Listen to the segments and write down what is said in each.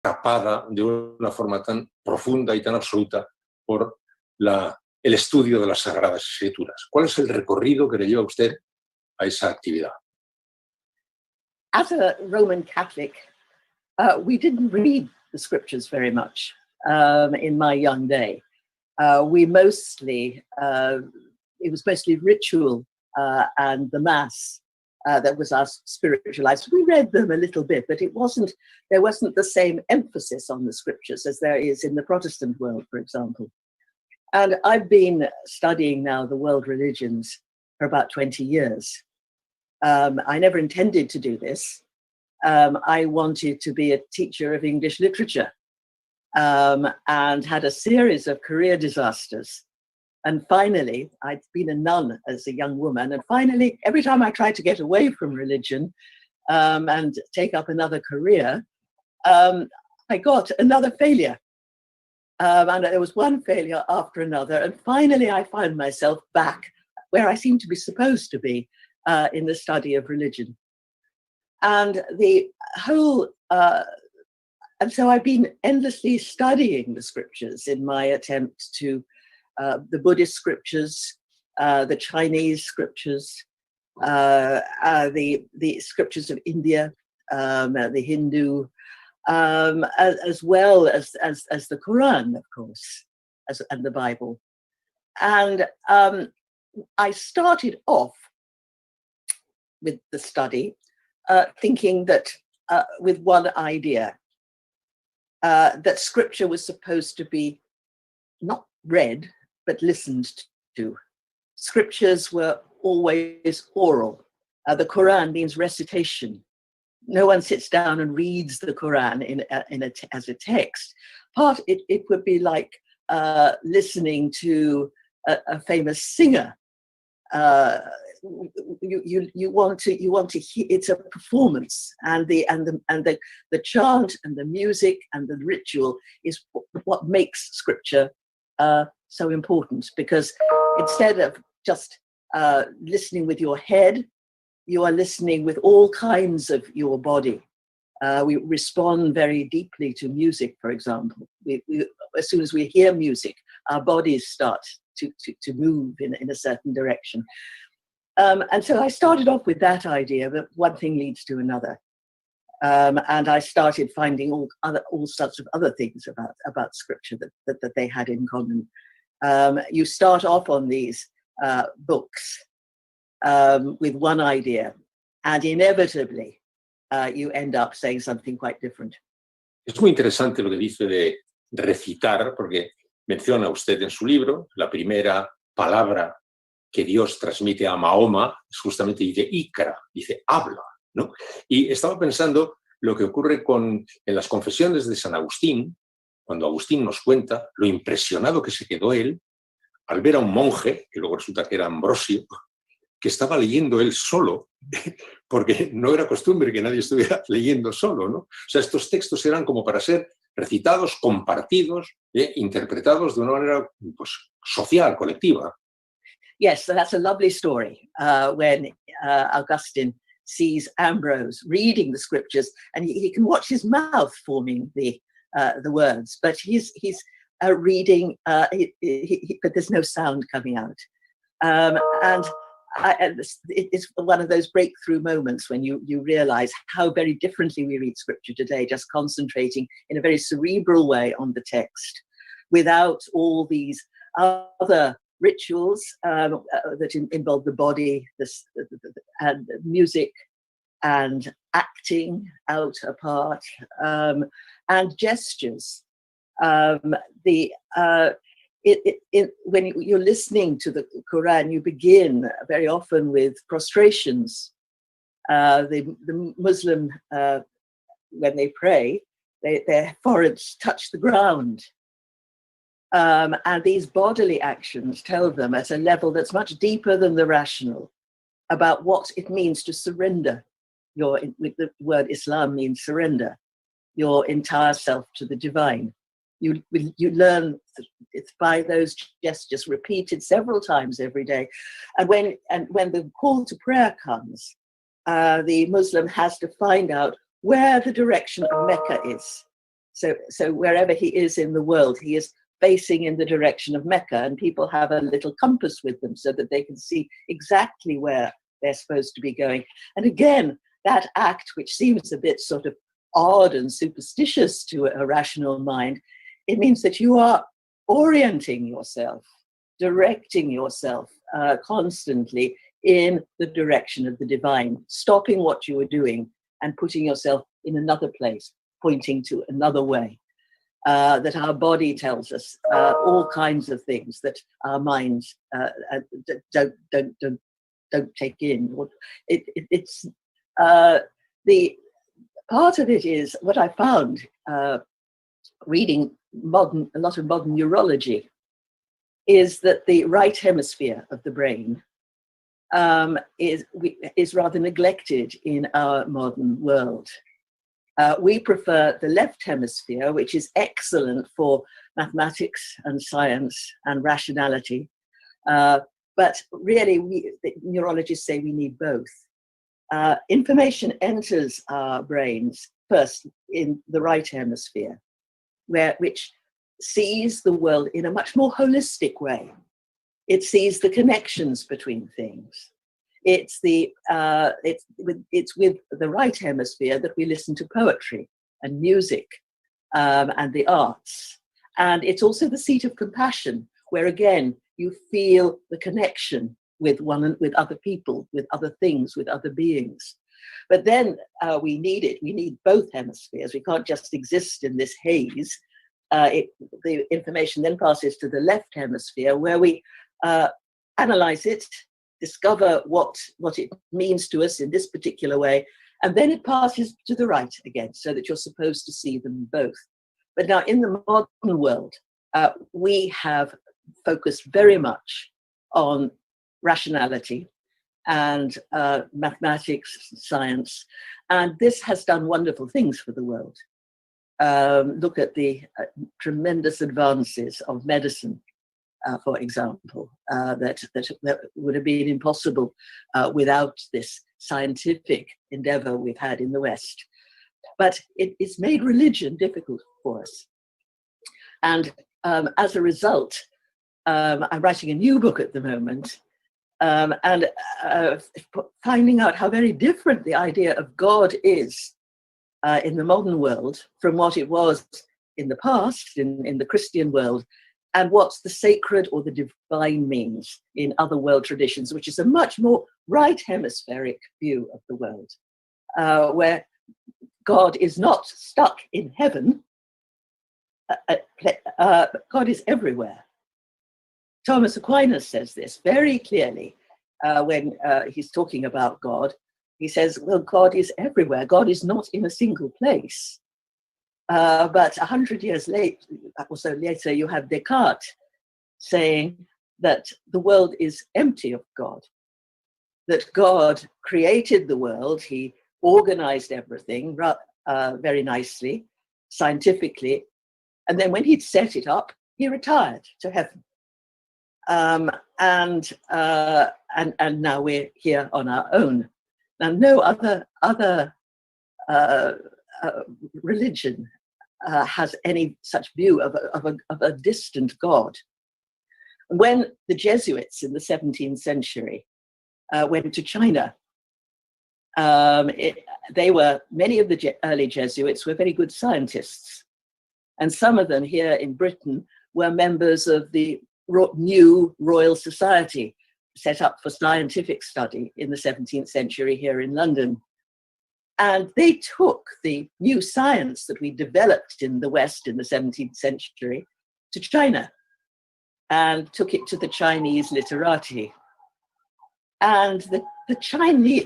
atrapada de una forma tan profunda y tan absoluta por el estudio de las Sagradas Escrituras. ¿Cuál es el recorrido que le lleva a usted a esa actividad? As a Roman Catholic, we didn't read the scriptures very much in my young day. We mostly, it was mostly ritual and the Mass that was our spiritual life. So we read them a little bit, but there wasn't the same emphasis on the scriptures as there is in the Protestant world, for example. And I've been studying now the world religions for about 20 years. I never intended to do this. I wanted to be a teacher of English literature and had a series of career disasters. And finally, I'd been a nun as a young woman. And finally, every time I tried to get away from religion and take up another career, I got another failure. And there was one failure after another. And finally, I found myself back where I seemed to be supposed to be in the study of religion. And the whole, and so I've been endlessly studying the scriptures in my attempt to the Buddhist scriptures, the Chinese scriptures, the scriptures of India, the Hindu, as well as the Quran, of course, and the Bible. And I started off with the study thinking that with one idea, that scripture was supposed to be not read, but listened to. Scriptures were always oral. The Quran means recitation. No one sits down and reads the Quran as a text. It would be like listening to a famous singer. You want to hear. It's a performance, and the chant and the music and the ritual is what makes scripture so important, because instead of just listening with your head, you are listening with all kinds of your body. We respond very deeply to music, for example. As soon as we hear music, our bodies start to move in a certain direction. And so I started off with that idea, that one thing leads to another. And I started finding all sorts of other things about scripture that they had in common. You start off on these books with one idea, and inevitably you end up saying something quite different. Es muy interesante lo que dice de recitar, porque menciona usted en su libro la primera palabra que Dios transmite a Mahoma, justamente dice Ikra, dice habla, ¿no? Y estaba pensando lo que ocurre en las confesiones de San Agustín, cuando Agustín nos cuenta lo impresionado que se quedó él al ver a un monje, que luego resulta que era Ambrosio, que estaba leyendo él solo, porque no era costumbre que nadie estuviera leyendo solo, ¿no? O sea, estos textos eran como para ser recitados, compartidos, interpretados de una manera pues, social, colectiva. Yes, so that's a lovely story when Augustine sees Ambrose reading the scriptures, and he can watch his mouth forming the words, but he's reading, but there's no sound coming out. And it's one of those breakthrough moments when you realize how very differently we read scripture today, just concentrating in a very cerebral way on the text, without all these other rituals that involve the body, and music, and acting out a part, and gestures. When you're listening to the Quran, you begin very often with prostrations. The Muslim, when they pray, their foreheads touch the ground. And these bodily actions tell them at a level that's much deeper than the rational about what it means to surrender. The word Islam means surrender your entire self to the divine. You learn it's by those gestures repeated several times every day. And when the call to prayer comes, the Muslim has to find out where the direction of Mecca is. So wherever he is in the world, he is facing in the direction of Mecca, and people have a little compass with them so that they can see exactly where they're supposed to be going. And again, that act, which seems a bit sort of odd and superstitious to a rational mind, it means that you are orienting yourself, directing yourself constantly in the direction of the divine, stopping what you are doing and putting yourself in another place, pointing to another way. That our body tells us all kinds of things that our minds don't take in. It's the part of it is what I found reading a lot of modern neurology is that the right hemisphere of the brain is rather neglected in our modern world. We prefer the left hemisphere, which is excellent for mathematics and science and rationality. But really, the neurologists say we need both. Information enters our brains first in the right hemisphere, which sees the world in a much more holistic way. It sees the connections between things. It's with the right hemisphere that we listen to poetry and music and the arts. And it's also the seat of compassion, where again, you feel the connection with other people, with other things, with other beings. But then we need both hemispheres. We can't just exist in this haze. The information then passes to the left hemisphere, where we analyze it, discover what it means to us in this particular way, and then it passes to the right again, so that you're supposed to see them both. But now in the modern world, we have focused very much on rationality and mathematics, science, and this has done wonderful things for the world. Look at the tremendous advances of medicine, for example, that would have been impossible without this scientific endeavor we've had in the West. But it's made religion difficult for us. And as a result, I'm writing a new book at the moment, and finding out how very different the idea of God is in the modern world from what it was in the past, in the Christian world, and what the sacred or the divine means in other world traditions, which is a much more right hemispheric view of the world, where God is not stuck in heaven, God is everywhere. Thomas Aquinas says this very clearly when he's talking about God. He says, well, God is everywhere. God is not in a single place. But 100 years later, you have Descartes saying that the world is empty of God, that God created the world, he organized everything very nicely, scientifically, and then when he'd set it up, he retired to heaven. And now we're here on our own. Now, no other religion has any such view of a distant God. When the Jesuits in the 17th century went to China, many of the early Jesuits were very good scientists. And some of them here in Britain were members of the new Royal Society set up for scientific study in the 17th century here in London. And they took the new science that we developed in the West in the 17th century to China and took it to the Chinese literati. And the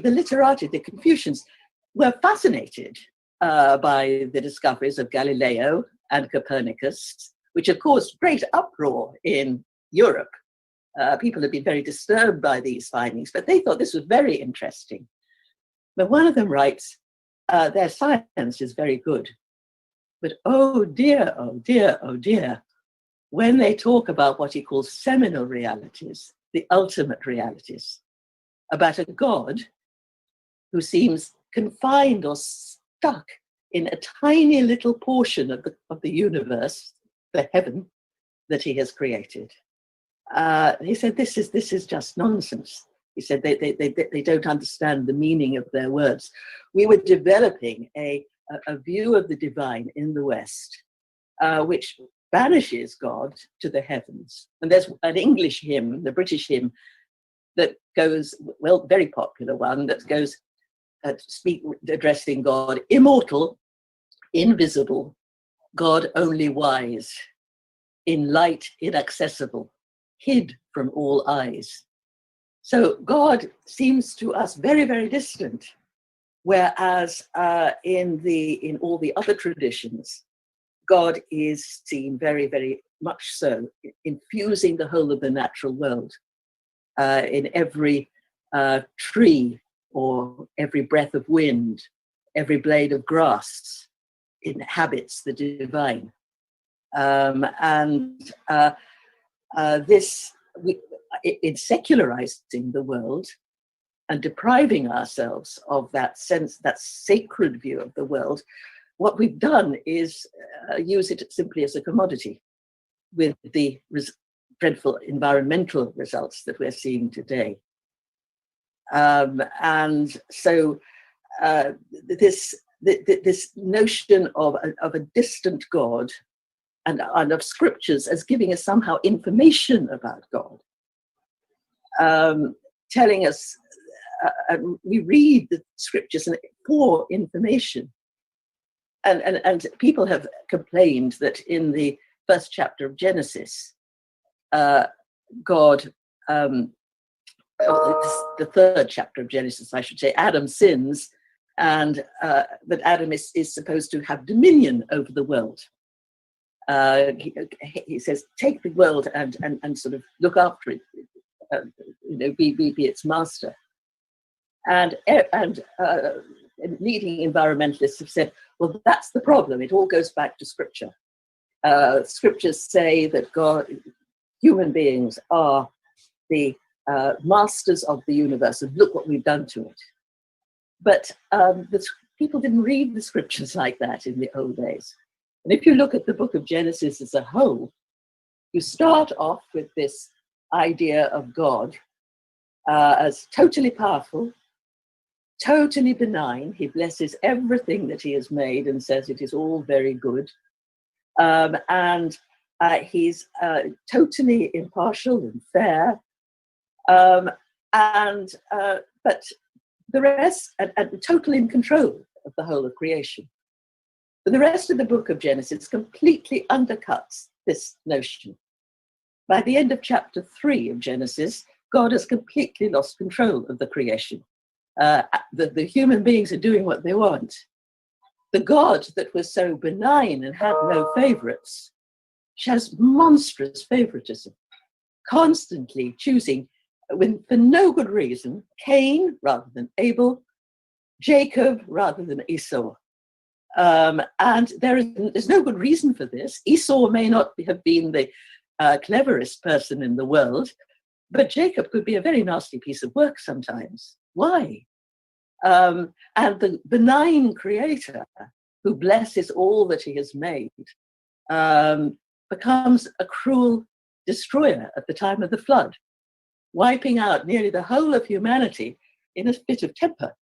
literati, the Confucians, were fascinated by the discoveries of Galileo and Copernicus, which had caused great uproar in Europe. People had been very disturbed by these findings, but they thought this was very interesting. But one of them writes, their science is very good, but oh dear, oh dear, oh dear, when they talk about what he calls seminal realities, the ultimate realities, about a God who seems confined or stuck in a tiny little portion of the universe, the heaven that he has created. He said, this is just nonsense. He said they don't understand the meaning of their words. We were developing a view of the divine in the West, which banishes God to the heavens. And there's an English hymn, the British hymn, that goes, well, very popular one, that goes addressing God, immortal, invisible, God only wise, in light inaccessible, hid from all eyes. So God seems to us very, very distant, whereas in all the other traditions, God is seen very, very much so, infusing the whole of the natural world. In every tree or every breath of wind, every blade of grass inhabits the divine. In secularizing the world and depriving ourselves of that sense, that sacred view of the world, what we've done is use it simply as a commodity, with the dreadful environmental results that we're seeing today. And so this notion of a distant God and of scriptures as giving us somehow information about God, telling us, we read the scriptures for information. And people have complained that in the first chapter of Genesis, God, the third chapter of Genesis, I should say, Adam sins, and that Adam is supposed to have dominion over the world. He says, take the world and sort of look after it, be its master. And leading environmentalists have said, well, that's the problem. It all goes back to scripture. Scriptures say that human beings are the masters of the universe, and look what we've done to it. But people didn't read the scriptures like that in the old days. And if you look at the book of Genesis as a whole, you start off with this idea of God as totally powerful, totally benign. He blesses everything that he has made and says it is all very good. And he's totally impartial and fair. But the rest, and totally in control of the whole of creation. But the rest of the book of Genesis completely undercuts this notion. By the end of chapter 3 of Genesis, God has completely lost control of the creation. The human beings are doing what they want. The God that was so benign and had no favorites has monstrous favoritism, constantly choosing, for no good reason, Cain rather than Abel, Jacob rather than Esau. And there's no good reason for this. Esau may not have been the cleverest person in the world, but Jacob could be a very nasty piece of work sometimes. Why? And the benign creator who blesses all that he has made becomes a cruel destroyer at the time of the flood, wiping out nearly the whole of humanity in a fit of temper.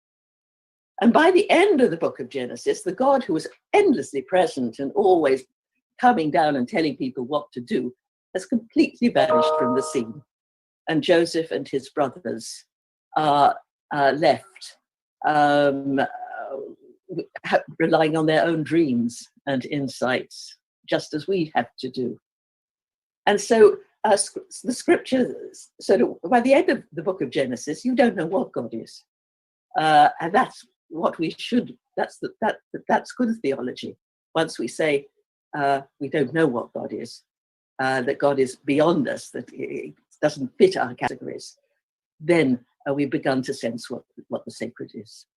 And by the end of the book of Genesis, the God who was endlessly present and always coming down and telling people what to do has completely vanished from the scene. And Joseph and his brothers are left relying on their own dreams and insights, just as we have to do. And so the scriptures, so by the end of the book of Genesis, you don't know what God is. And that's what we should, that's good theology. Once we say we don't know what God is, that God is beyond us, that it doesn't fit our categories, then we've begun to sense what the sacred is.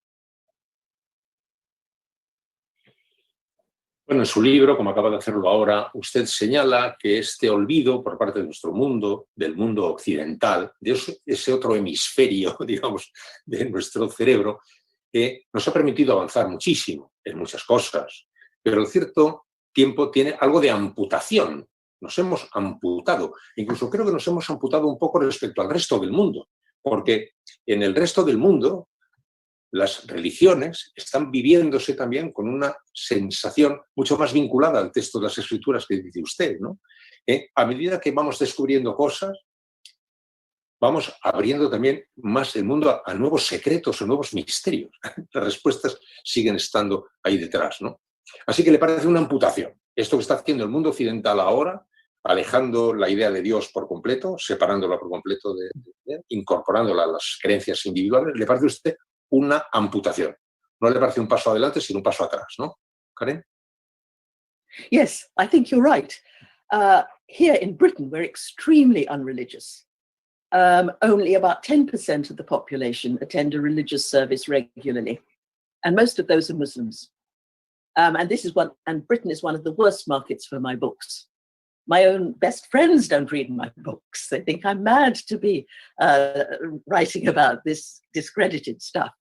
Bueno, en su libro, como acaba de hacerlo ahora, usted señala que este olvido por parte de nuestro mundo, del mundo occidental, de ese otro hemisferio, digamos, de nuestro cerebro, nos ha permitido avanzar muchísimo. en muchas cosas, pero al cierto tiempo tiene algo de amputación. Nos hemos amputado. Incluso creo que nos hemos amputado un poco respecto al resto del mundo, porque en el resto del mundo las religiones están viviéndose también con una sensación mucho más vinculada al texto de las Escrituras que dice usted, ¿no? A medida que vamos descubriendo cosas, vamos abriendo también más el mundo a nuevos secretos, a nuevos misterios. Las respuestas siguen estando ahí detrás, ¿no? Así que le parece una amputación. Esto que está haciendo el mundo occidental ahora, alejando la idea de Dios por completo, separándola por completo, incorporándola a las creencias individuales, ¿le parece a usted una amputación? No le parece un paso adelante, sino un paso atrás, ¿no, Karen? Yes, I think you're right. Here in Britain, we're extremely unreligious. Only about 10% of the population attend a religious service regularly, and most of those are Muslims. And Britain is one of the worst markets for my books. My own best friends don't read my books. They think I'm mad to be writing about this discredited stuff.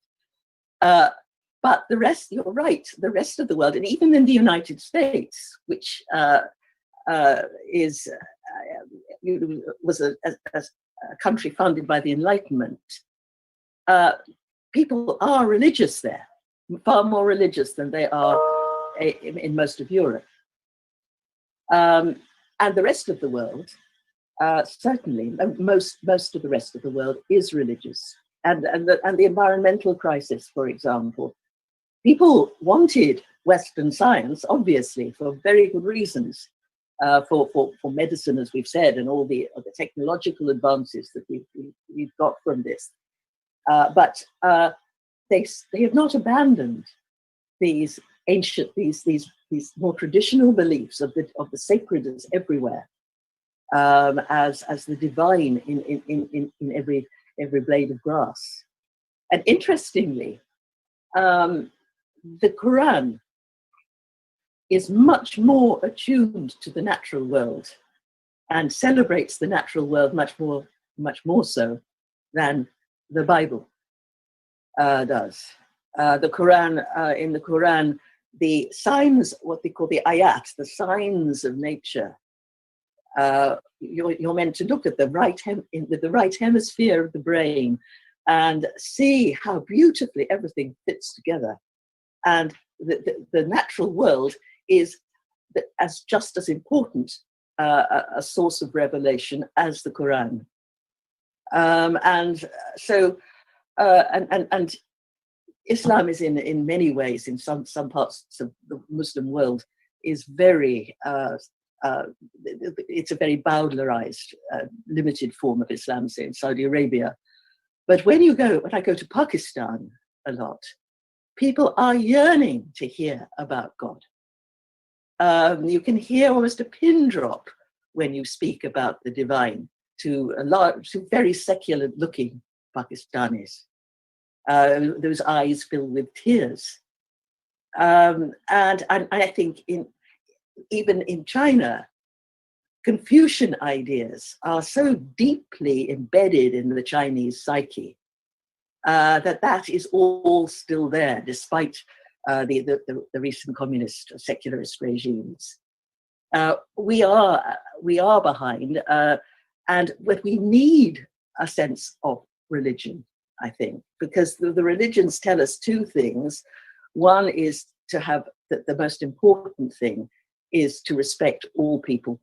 But the rest, you're right, the rest of the world, and even in the United States, which was a country founded by the Enlightenment, people are religious there, far more religious than they are in most of Europe. And the rest of the world, certainly, most of the rest of the world is religious. And the environmental crisis, for example, people wanted Western science, obviously, for very good reasons, for medicine, as we've said, and all the technological advances that we've got from this. But they have not abandoned these ancient, these more traditional beliefs of the sacred as everywhere, as the divine in every blade of grass. And interestingly, the Quran is much more attuned to the natural world and celebrates the natural world much more so than the Bible does. The Quran, in the Quran, the signs, what they call the ayat, the signs of nature, you're meant to look at the right hemisphere of the brain and see how beautifully everything fits together. And the natural world is just as important a source of revelation as the Quran. And so, and Islam is in many ways, in some parts of the Muslim world, is very, it's a very bowdlerized, limited form of Islam, say in Saudi Arabia. But when I go to Pakistan a lot, people are yearning to hear about God. You can hear almost a pin drop when you speak about the divine to very secular looking Pakistanis. Those eyes filled with tears. And I think even in China, Confucian ideas are so deeply embedded in the Chinese psyche that is all still there, despite the recent communist secularist regimes. We are behind, but we need a sense of religion, I think, because the religions tell us two things. One is to have the most important thing is to respect all peoples,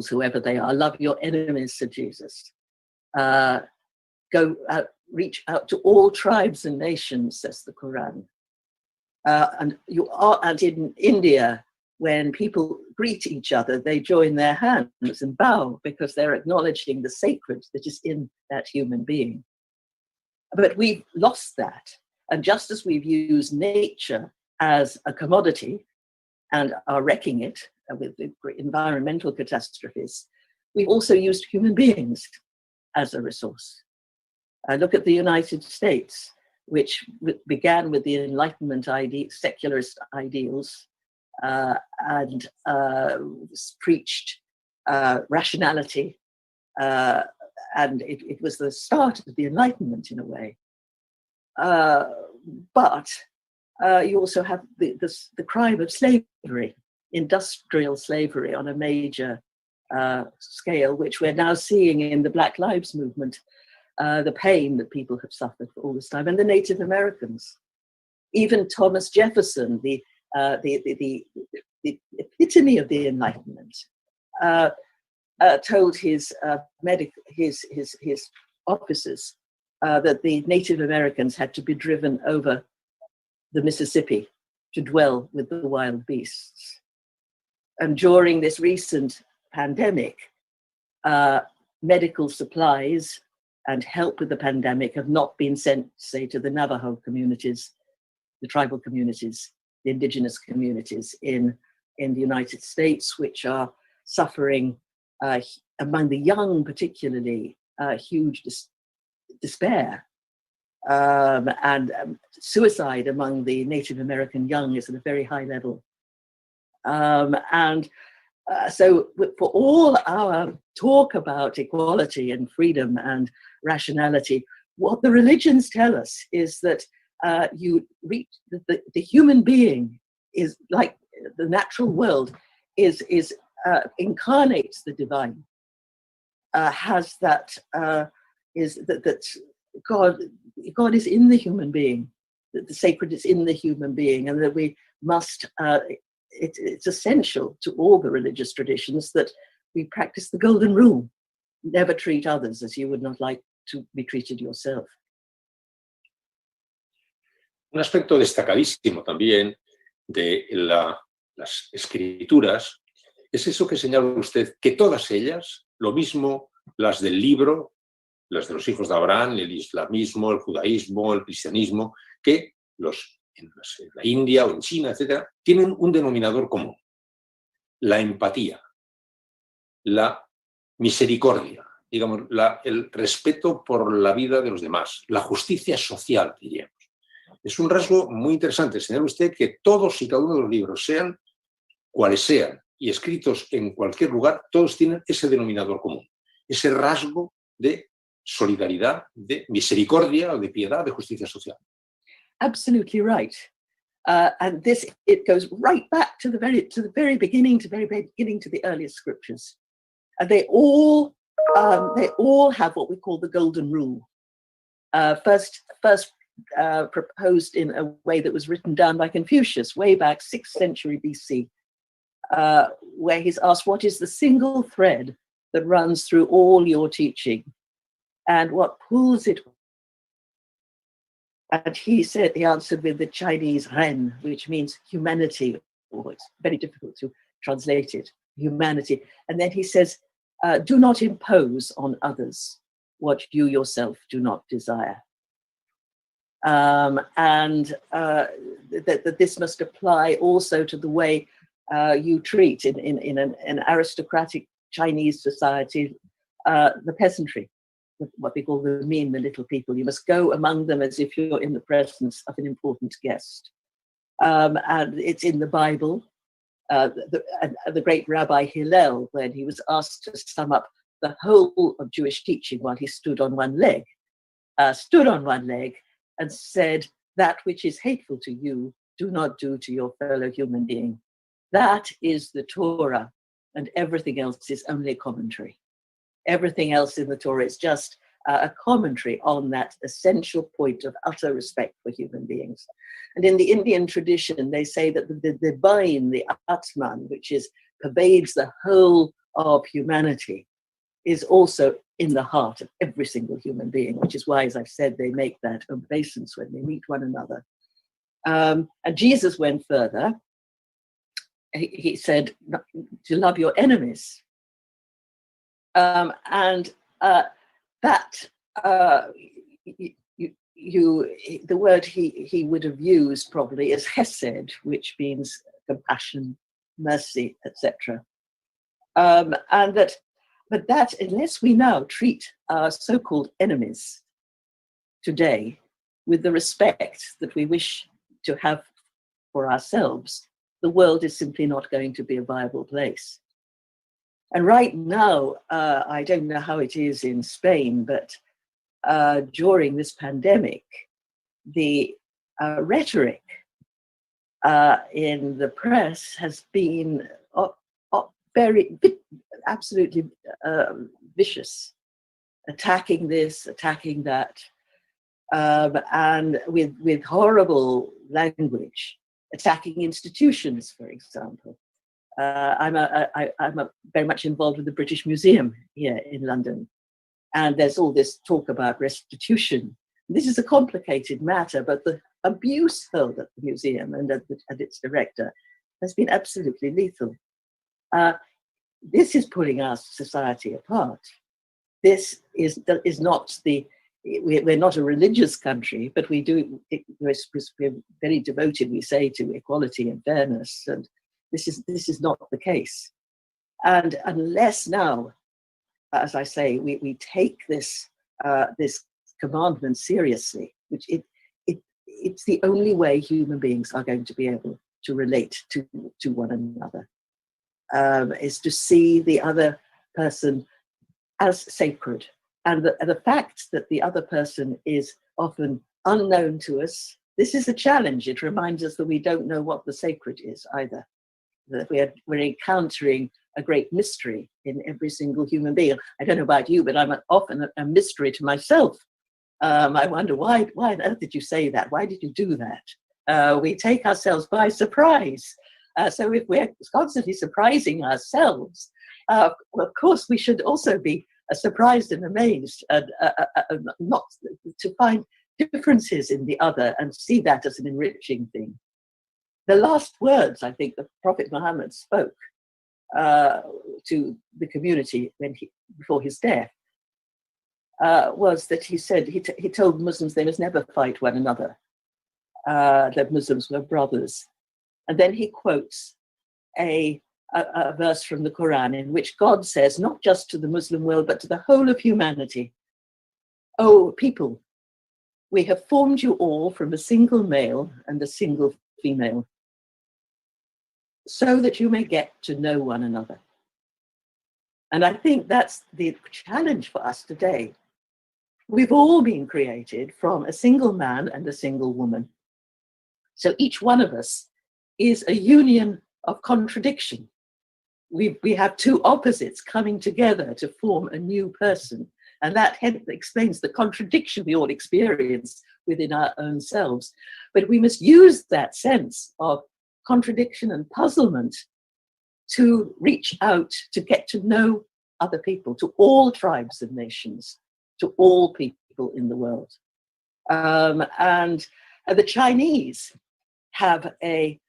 whoever they are. Love your enemies, said Jesus. Go out, reach out to all tribes and nations, says the Quran. And in India, when people greet each other, they join their hands and bow because they're acknowledging the sacred that is in that human being. But we've lost that. And just as we've used nature as a commodity and are wrecking it with the environmental catastrophes, we've also used human beings as a resource. Look at the United States, which began with the Enlightenment secularist ideals and preached rationality. And it was the start of the Enlightenment in a way. But you also have the crime of slavery, industrial slavery on a major scale, which we're now seeing in the Black Lives Movement, the pain that people have suffered for all this time, and the Native Americans. Even Thomas Jefferson, the epitome of the Enlightenment, told his officers that the Native Americans had to be driven over the Mississippi to dwell with the wild beasts. And during this recent pandemic, medical supplies and help with the pandemic have not been sent, say, to the Navajo communities, the tribal communities, the indigenous communities in the United States, which are suffering, among the young particularly, huge despair. And suicide among the Native American young is at a very high level. So for all our talk about equality and freedom and rationality, what the religions tell us is that you reach the human being is like the natural world incarnates the divine, has that God is in the human being, that the sacred is in the human being, and that we must. It's essential to all the religious traditions that we practice the golden rule: never treat others as you would not like to be treated yourself. Un aspecto destacadísimo también de las escrituras es eso que señala usted, que todas ellas, lo mismo las del libro, las de los hijos de Abraham, el islamismo, el judaísmo, el cristianismo, que en la India o en China, etcétera, tienen un denominador común: la empatía, la misericordia, digamos, el respeto por la vida de los demás, la justicia social, diríamos. Es un rasgo muy interesante, señala usted, que todos y cada uno de los libros, sean cuales sean, y escritos en cualquier lugar, todos tienen ese denominador común, ese rasgo de solidaridad, de misericordia, de piedad, de justicia social. Absolutely right. And it goes right back to the very beginning, to the earliest scriptures. They all have what we call the golden rule. First proposed in a way that was written down by Confucius way back 6th century BC, where he's asked, what is the single thread that runs through all your teaching, and what pulls it? And he answered with the Chinese ren, which means humanity, or it's very difficult to translate it, humanity. And then he says, do not impose on others what you yourself do not desire. That this must apply also to the way you treat in an aristocratic Chinese society, the peasantry, what we call the mean, the little people. You must go among them as if you're in the presence of an important guest. And it's in the Bible. The great Rabbi Hillel, when he was asked to sum up the whole of Jewish teaching while he stood on one leg and said, that which is hateful to you, do not do to your fellow human being. That is the Torah, and everything else is only a commentary. Everything else in the Torah is just a commentary on that essential point of utter respect for human beings. And in the Indian tradition, they say that the divine, the Atman, which pervades the whole of humanity, is also in the heart of every single human being, which is why, as I've said, they make that obeisance when they meet one another. And Jesus went further. He said to love your enemies. The word he would have used probably is hesed, which means compassion, mercy, etc. But that unless we now treat our so-called enemies today with the respect that we wish to have for ourselves, the world is simply not going to be a viable place. And right now, I don't know how it is in Spain, but during this pandemic, the rhetoric in the press has been very, absolutely vicious, attacking this, attacking that, and with horrible language, attacking institutions, for example. I'm very much involved with the British Museum here in London, and there's all this talk about restitution. This is a complicated matter, but the abuse hurled at the museum and at its director has been absolutely lethal. This is pulling our society apart. This is not we're not a religious country, but we're very devoted, we say, to equality and fairness, and this is not the case. And unless now, as I say, we take this commandment seriously, which it's the only way human beings are going to be able to relate to one another, is to see the other person as sacred. And the fact that the other person is often unknown to us, this is a challenge. It reminds us that we don't know what the sacred is either, that we're encountering a great mystery in every single human being. I don't know about you, but I'm often a mystery to myself. I wonder, why on earth did you say that? Why did you do that? We take ourselves by surprise. So if we're constantly surprising ourselves, of course we should also be surprised and amazed, and not to find differences in the other and see that as an enriching thing. The last words I think the Prophet Muhammad spoke to the community before his death was that he said, he told Muslims they must never fight one another, that Muslims were brothers. And then he quotes a verse from the Quran in which God says, not just to the Muslim world, but to the whole of humanity, "O people, we have formed you all from a single male and a single female, so that you may get to know one another." And I think that's the challenge for us today. We've all been created from a single man and a single woman. So each one of us is a union of contradiction. We have two opposites coming together to form a new person. And that explains the contradiction we all experience within our own selves. But we must use that sense of contradiction and puzzlement to reach out, to get to know other people, to all tribes and nations, to all people in the world. And the Chinese have a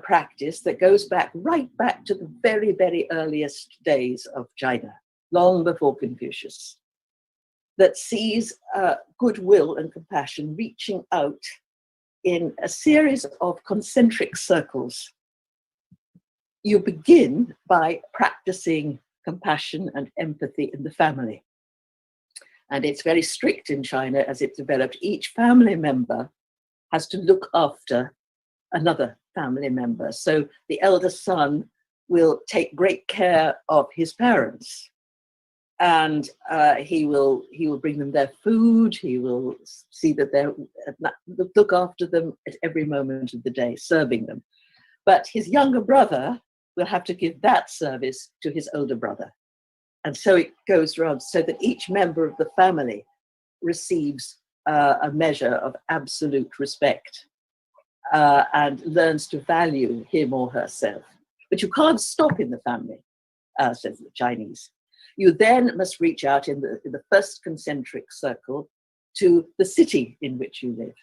practice that goes right back to the very, very earliest days of China, long before Confucius, that sees goodwill and compassion reaching out in a series of concentric circles. You begin by practicing compassion and empathy in the family. And it's very strict in China as it developed. Each family member has to look after another family member. So the elder son will take great care of his parents, and he will bring them their food. He will see that they look after them at every moment of the day, serving them. But his younger brother will have to give that service to his older brother. And so it goes around, so that each member of the family receives a measure of absolute respect and learns to value him or herself. But you can't stop in the family, says the Chinese. You then must reach out in the first concentric circle to the city in which you live.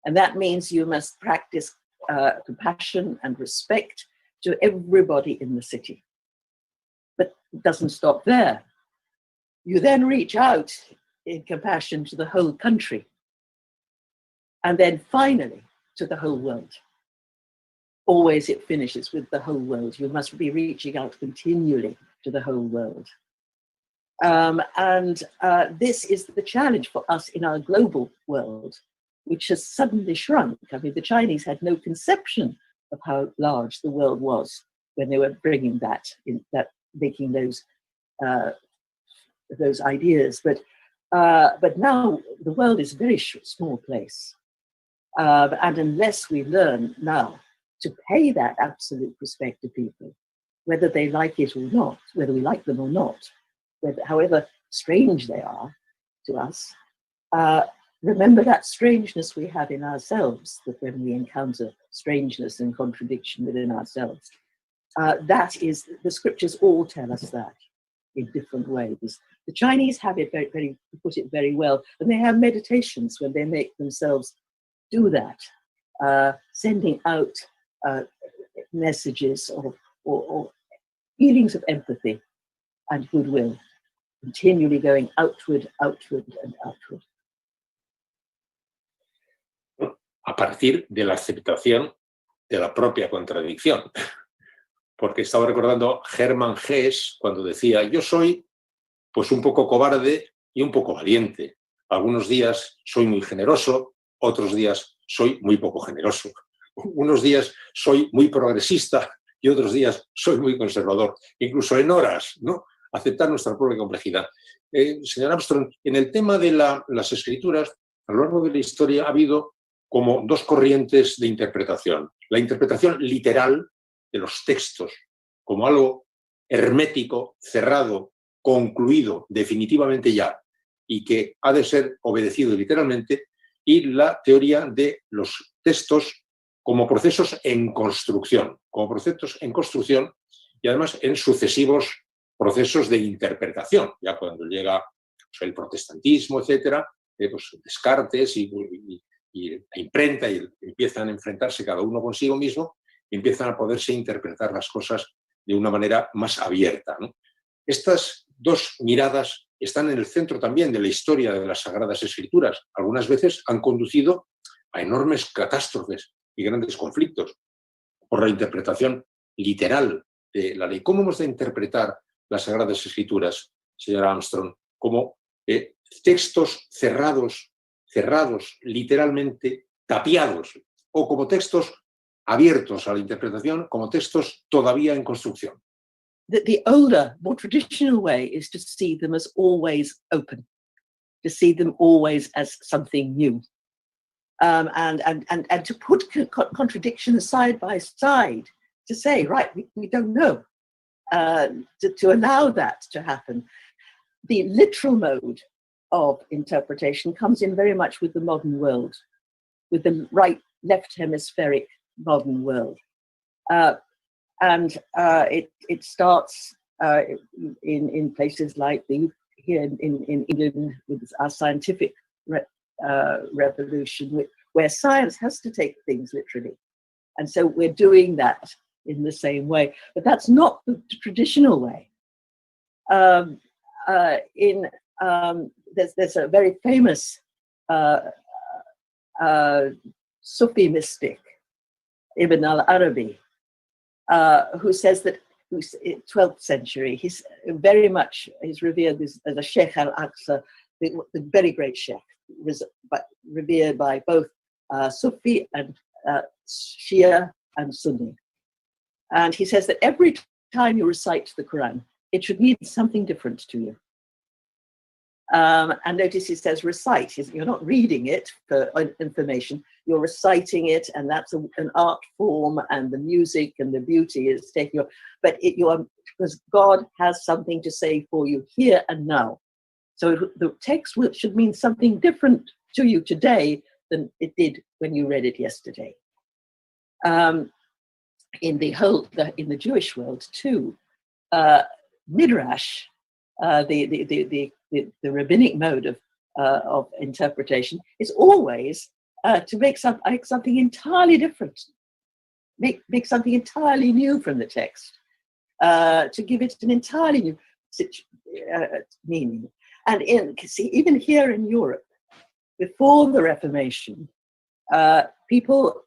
And that means you must practice compassion and respect to everybody in the city. But it doesn't stop there. You then reach out in compassion to the whole country. And then finally, to the whole world. Always it finishes with the whole world. You must be reaching out continually to the whole world. This is the challenge for us in our global world, which has suddenly shrunk. I mean, the Chinese had no conception of how large the world was when they were bringing making those ideas. But now the world is a very small place. And unless we learn now to pay that absolute respect to people, whether they like it or not, whether we like them or not, however strange they are to us, remember that strangeness we have in ourselves, that when we encounter strangeness and contradiction within ourselves, that is, the scriptures all tell us that in different ways. The Chinese have it put it very well, and they have meditations when they make themselves do that, sending out messages or feelings of empathy and goodwill, continually going outward, outward, and outward. A partir de la aceptación de la propia contradicción. Porque estaba recordando Hermann Hesse cuando decía, yo soy pues un poco cobarde y un poco valiente. Algunos días soy muy generoso, otros días soy muy poco generoso. Unos días soy muy progresista y otros días soy muy conservador. Incluso en horas, ¿no? Aceptar nuestra propia complejidad. Señor Armstrong, en el tema de las escrituras, a lo largo de la historia ha habido como dos corrientes de interpretación. La interpretación literal de los textos como algo hermético, cerrado, concluido definitivamente ya y que ha de ser obedecido literalmente, y la teoría de los textos como procesos en construcción y además en sucesivos procesos de interpretación. Ya cuando llega pues, el protestantismo, etcétera, pues Descartes y la imprenta y empiezan a enfrentarse cada uno consigo mismo y empiezan a poderse interpretar las cosas de una manera más abierta, ¿no? Estas dos miradas están en el centro también de la historia de las Sagradas Escrituras. Algunas veces han conducido a enormes catástrofes y grandes conflictos por la interpretación literal de la ley. ¿Cómo hemos de interpretar las Sagradas Escrituras, señora Armstrong? Como textos cerrados, literalmente tapiados, o como textos abiertos a la interpretación, como textos todavía en construcción. The older, more traditional way is to see them as always open, to see them always as something new, and to put contradictions side by side, to say, right, we don't know, to allow that to happen. The literal mode of interpretation comes in very much with the modern world, with the left hemispheric modern world. And it starts in places like here in England with our scientific revolution, where science has to take things literally. And so we're doing that in the same way. But that's not the traditional way. There's a very famous Sufi mystic, Ibn al-Arabi, who says that, 12th century, he's revered as a Sheikh al-Aqsa, the very great Sheikh, revered by both Sufi and Shia and Sunni. And he says that every time you recite the Quran, it should mean something different to you. And notice he says recite. You're not reading it for information, you're reciting it, and that's an art form, and the music and the beauty is taking you. But because God has something to say for you here and now. So the text should mean something different to you today than it did when you read it yesterday. In the Jewish world too, midrash, the rabbinic mode of interpretation, is always to make something entirely different, make something entirely new from the text, to give it an entirely new meaning. And even here in Europe, before the Reformation, people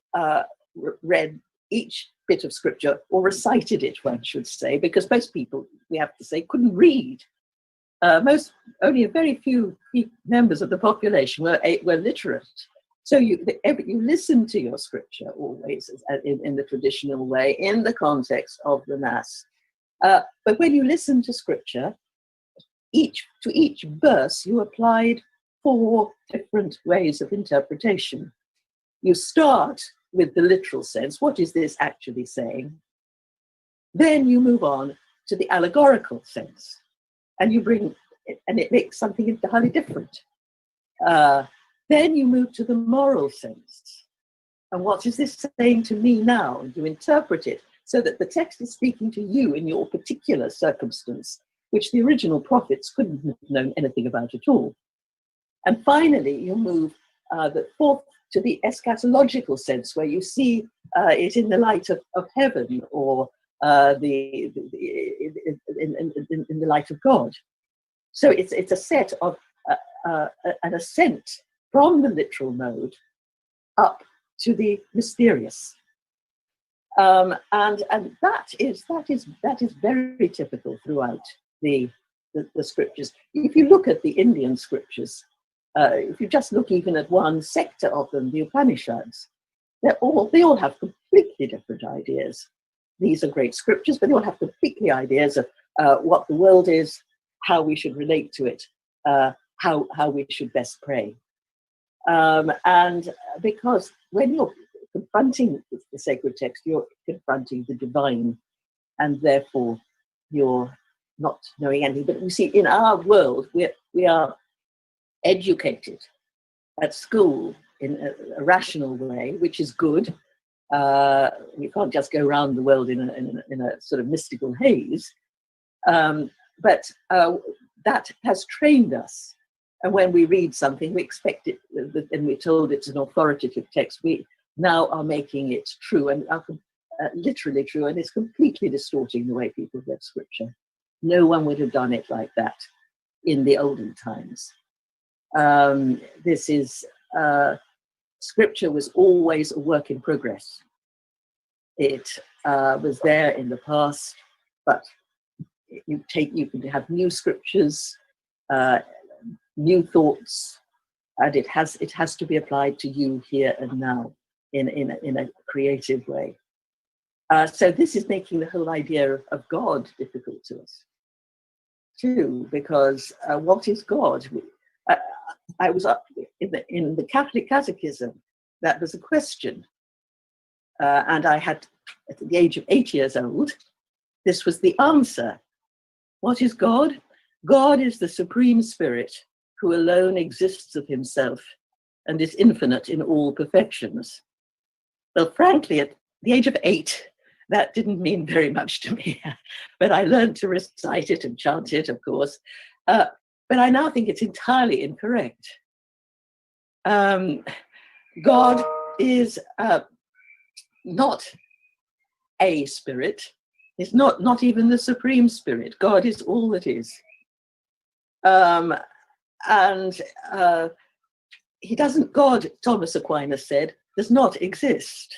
read each bit of scripture, or recited it, one should say, because most people, we have to say, couldn't read. Only a very few members of the population were literate. So you listen to your scripture always in the traditional way, in the context of the Mass. But when you listen to scripture, to each verse you applied 4 different ways of interpretation. You start with the literal sense. What is this actually saying? Then you move on to the allegorical sense, and you bring it, and it makes something entirely different. Then you move to the moral sense. And what is this saying to me now? And you interpret it so that the text is speaking to you in your particular circumstance, which the original prophets couldn't have known anything about at all. And finally, you move forth to the eschatological sense, where you see it in the light of heaven, or in the light of God. So it's a set of an ascent from the literal mode up to the mysterious, and that is very typical throughout the scriptures. If you look at the Indian scriptures, if you just look even at one sector of them, the Upanishads, they all have completely different ideas. These are great scriptures, but they all have completely ideas of what the world is, how we should relate to it, how we should best pray. And because when you're confronting the sacred text, you're confronting the divine, and therefore you're not knowing anything. But we see in our world, we are educated at school in a rational way, which is good. We can't just go around the world in a sort of mystical haze. But that has trained us. And when we read something, we expect it, and we're told it's an authoritative text. We now are making it true, and literally true, and it's completely distorting the way people read scripture. No one would have done it like that in the olden times. Scripture was always a work in progress. It was there in the past, but you can have new scriptures, new thoughts, and it has to be applied to you here and now in a creative way. So this is making the whole idea of God difficult to us too, because what is God? I was up in the Catholic Catechism. That was a question, and I had, at the age of 8 years old, this was the answer. What is God? God is the Supreme Spirit, who alone exists of himself and is infinite in all perfections. Well, frankly, at the age of 8, that didn't mean very much to me, but I learned to recite it and chant it, of course. But I now think it's entirely incorrect. God is not a spirit. It's not even the Supreme Spirit. God is all that is. And God, Thomas Aquinas said, does not exist.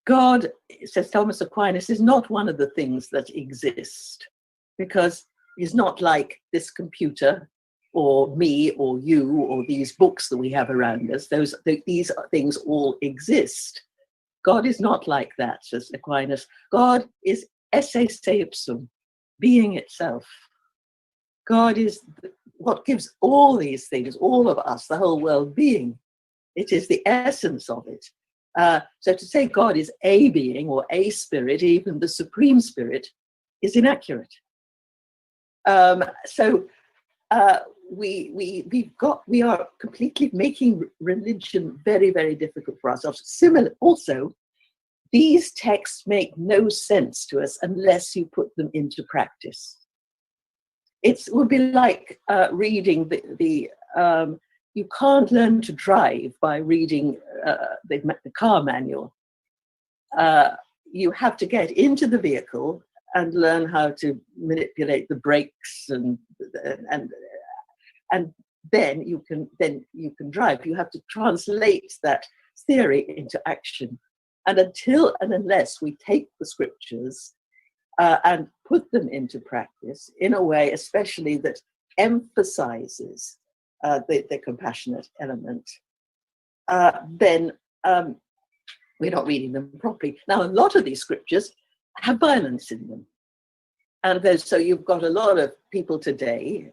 God, says Thomas Aquinas, is not one of the things that exist, because he's not like this computer or me or you or these books that we have around us. These things all exist. God is not like that, says Aquinas. God is esse se ipsum, being itself. God is what gives all these things, all of us, the whole world, being. It is the essence of it. So to say God is a being or a spirit, even the Supreme Spirit, is inaccurate. We are completely making religion very, very difficult for ourselves. Also, these texts make no sense to us unless you put them into practice. It would be like reading you can't learn to drive by reading the car manual. You have to get into the vehicle and learn how to manipulate the brakes, and then you can drive. You have to translate that theory into action. And until and unless we take the scriptures and put them into practice in a way, especially that emphasizes the compassionate element, then we're not reading them properly. Now, a lot of these scriptures have violence in them. And so you've got a lot of people today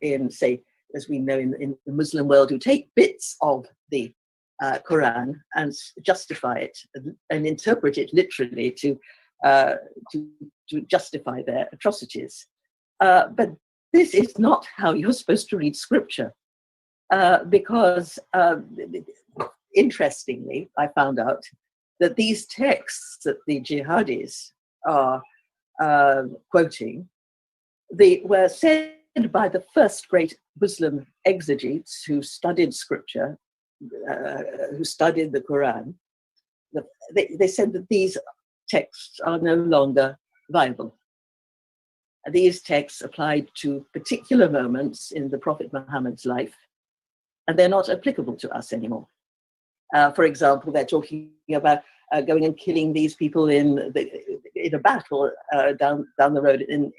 in, say, as we know in the Muslim world, who take bits of the Quran and justify it and interpret it literally to justify their atrocities. But this is not how you're supposed to read scripture, because interestingly, I found out that these texts that the jihadis are quoting, they were said by the first great Muslim exegetes who studied scripture, who studied the Quran. They said that these texts are no longer viable. These texts applied to particular moments in the Prophet Muhammad's life, and they're not applicable to us anymore. For example, they're talking about going and killing these people in a battle down the road in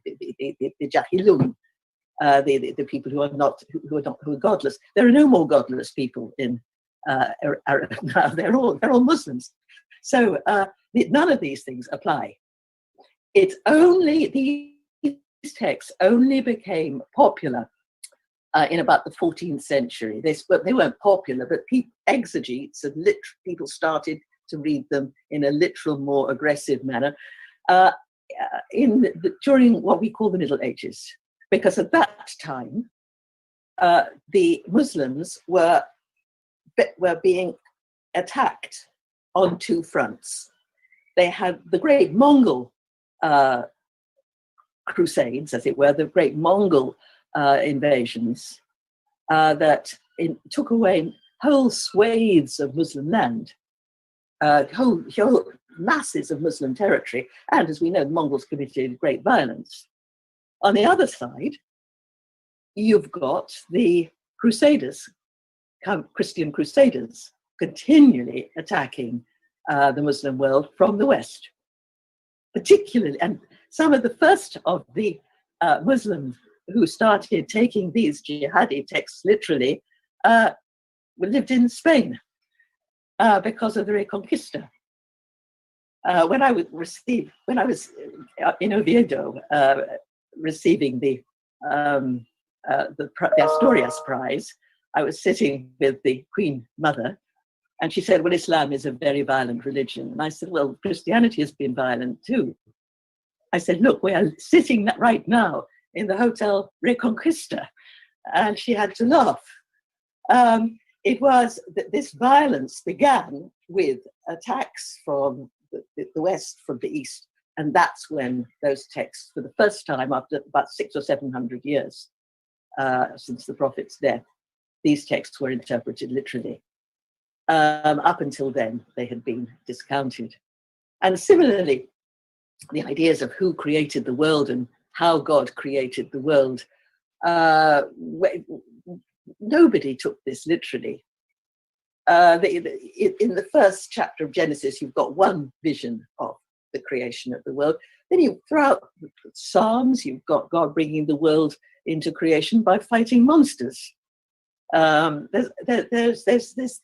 the Jahilun, the people who are godless. There are no more godless people in Arab now. They're all Muslims. So none of these things apply. It's only these texts only became popular in about the 14th century. They weren't popular, but exegetes and people started to read them in a literal, more aggressive manner during what we call the Middle Ages, because at that time the Muslims were being attacked on two fronts. They had the great Mongol crusades, as it were, the great Mongol invasions that took away whole swathes of Muslim land, whole masses of Muslim territory, and as we know, the Mongols committed great violence. On the other side, you've got the Crusaders, Christian Crusaders, continually attacking the Muslim world from the West. Particularly, and some of the first of the Muslims who started taking these jihadi texts literally lived in Spain because of the Reconquista. When I was in Oviedo receiving the Asturias prize, I was sitting with the Queen Mother, and she said, "Well, Islam is a very violent religion." And I said, "Well, Christianity has been violent too." I said, "Look, we are sitting right now in the Hotel Reconquista," and she had to laugh. It was that this violence began with attacks from the West, from the East, and that's when those texts, for the first time after about 600 or 700 years since the Prophet's death, these texts were interpreted literally. Up until then, they had been discounted. And similarly, the ideas of who created the world and how God created the world, nobody took this literally. In the first chapter of Genesis, you've got one vision of the creation of the world. Then throughout the Psalms, you've got God bringing the world into creation by fighting monsters. There's this.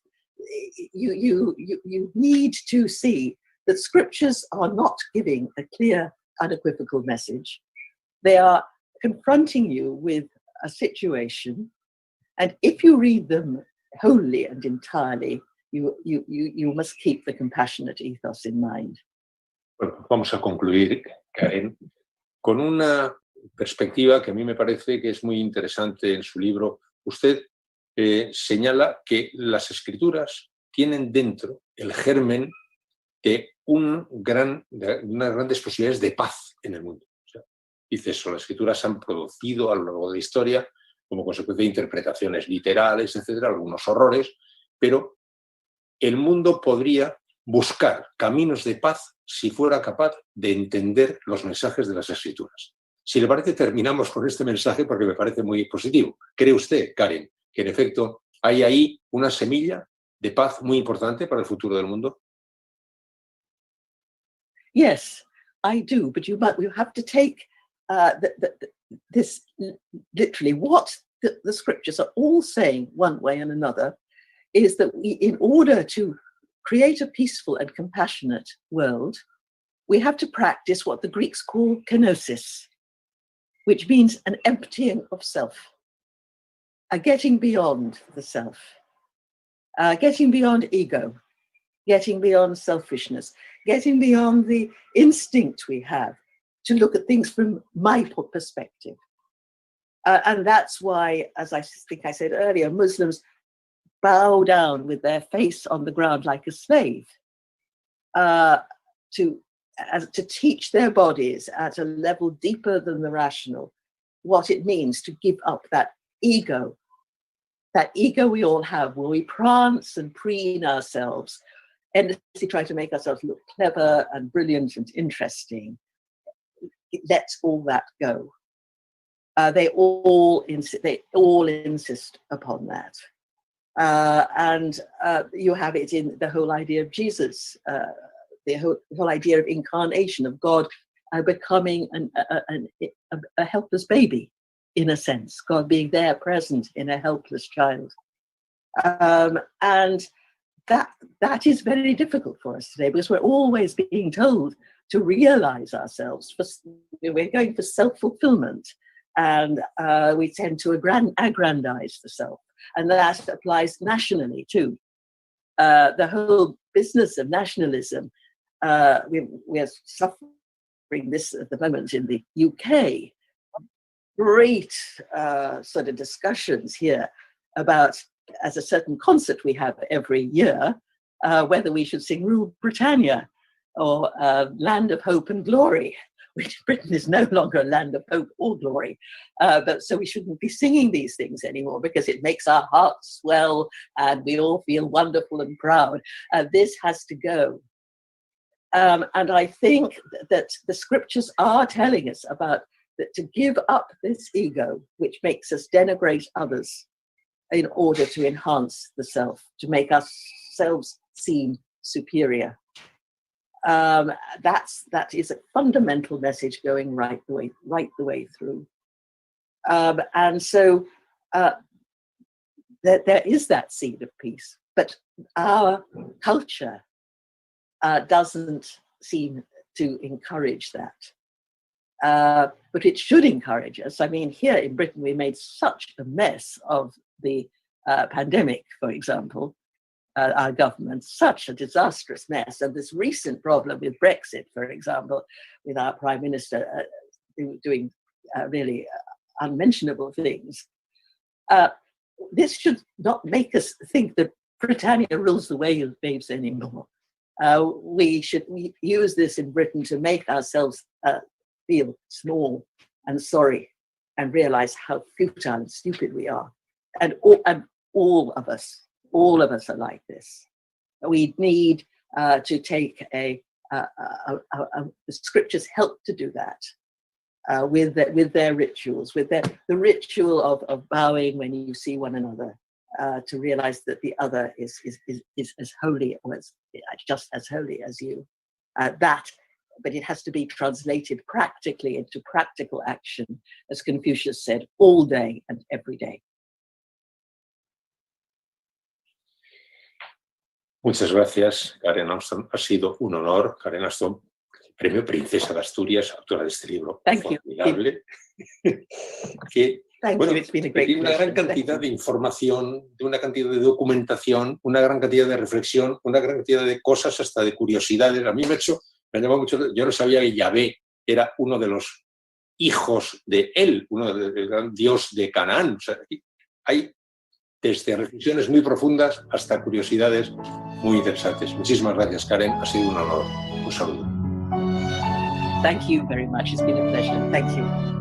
You need to see that scriptures are not giving a clear, unequivocal message. They are confronting you with a situation, and if you read them wholly and entirely, you must keep the compassionate ethos in mind. Bueno, vamos a concluir, Karen, con una perspectiva que a mí me parece que es muy interesante en su libro. Usted señala que las escrituras tienen dentro el germen de unas grandes posibilidades de paz en el mundo. O sea, dice eso, las escrituras se han producido a lo largo de la historia como consecuencia de interpretaciones literales, etcétera, algunos horrores, pero el mundo podría buscar caminos de paz si fuera capaz de entender los mensajes de las escrituras. Si le parece, terminamos con este mensaje porque me parece muy positivo. ¿Cree usted, Karen, que en efecto hay ahí una semilla de paz muy importante para el futuro del mundo? Yes, I do, but you have to take this literally. What the scriptures are all saying one way and another is that in order to create a peaceful and compassionate world, we have to practice what the Greeks call kenosis, which means an emptying of self, a getting beyond the self. getting beyond ego, getting beyond selfishness, getting beyond the instinct we have to look at things from my perspective. And that's why, as I think I said earlier, Muslims bow down with their face on the ground like a slave to teach their bodies at a level deeper than the rational what it means to give up that ego we all have, where we prance and preen ourselves, endlessly try to make ourselves look clever and brilliant and interesting. Let all that go. They all insist upon that. And you have it in the whole idea of Jesus, the whole idea of incarnation, of God becoming a helpless baby, in a sense, God being there present in a helpless child. And that is very difficult for us today, because we're always being told to realize ourselves. We're going for self-fulfillment, and we tend to aggrandize the self. And that applies nationally too. The whole business of nationalism, we are suffering this at the moment in the UK. Great sort of discussions here about, as a certain concert we have every year, whether we should sing Rule Britannia or Land of Hope and Glory, which Britain is no longer a land of hope or glory. But so we shouldn't be singing these things anymore, because it makes our hearts swell and we all feel wonderful and proud. This has to go. And I think that the scriptures are telling us about that, to give up this ego, which makes us denigrate others in order to enhance the self, to make ourselves seem superior. That is a fundamental message going right the way through. And so there is that seed of peace, but our culture doesn't seem to encourage that. But it should encourage us. I mean, here in Britain, we made such a mess of the pandemic, for example. Our government, such a disastrous mess. And this recent problem with Brexit, for example, with our Prime Minister doing really unmentionable things. This should not make us think that Britannia rules the waves anymore. We should use this in Britain to make ourselves feel small and sorry, and realize how futile and stupid we are. And all of us are like this. We need to take the scriptures help to do that with their rituals, with the ritual of bowing when you see one another, to realize that the other is as holy, or just as holy as you. But it has to be translated practically into practical action, as Confucius said, all day and every day. Muchas gracias, Karen Armstrong. Ha sido un honor, Karen Armstrong, Premio Princesa de Asturias, autora de este libro formidable. Que, bueno, tiene una gran cantidad de información, de una cantidad de documentación, una gran cantidad de reflexión, una gran cantidad de cosas, hasta de curiosidades. A mí me ha llamado mucho. Yo no sabía que Yahvé era uno de los hijos de él, uno del gran dios de Canaán. O sea, hay desde reflexiones muy profundas hasta curiosidades muy interesantes. Muchísimas gracias, Karen. Ha sido un honor. Un saludo. Thank you very much. It's been a pleasure. Thank you.